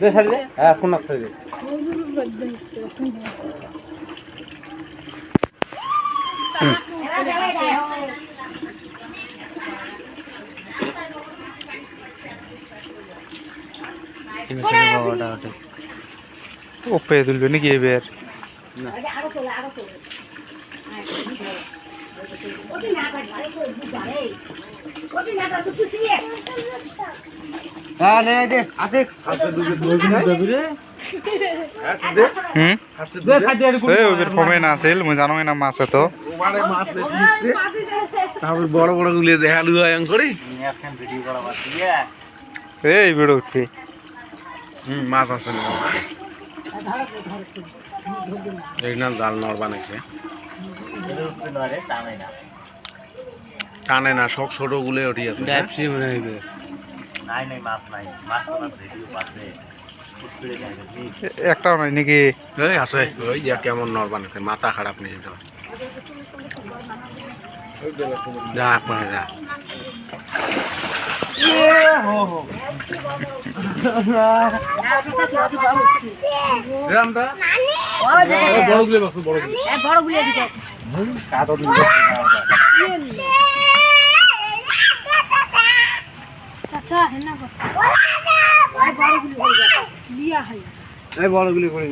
দে ছাড়ি দে হ্যাঁ কোন ছাড়ি দে ওপে তুলবে নাকি এবার হ্যাঁ নে দে আতে খাসে দুবে দুবে রে হুম দে ছাড়ি দে এই ওবের ফমে না আছিল মই জানো না মাছ তো ওবারে মাছ লেছিস তারপর বড় বড় গুলি দেখালু আয়ং করি এখন ভিডিও করা বাকি এই ভিডিও উঠে মাছ আছে না এই না জাল নর বানাইছে টানে না শক ছোট গুলে উঠি আছে ড্যাপসি মনে হইবে নাই নাই মাছ নাই মাছ তো ভিডিও পাবে একটাও নাই নাকি এই আছে ওই যে কেমন নর বানাইছে মাথা খারাপ নেই এটা যা আপনি যা বড়গুলি বসো বড়গুলি বড়গুলি করে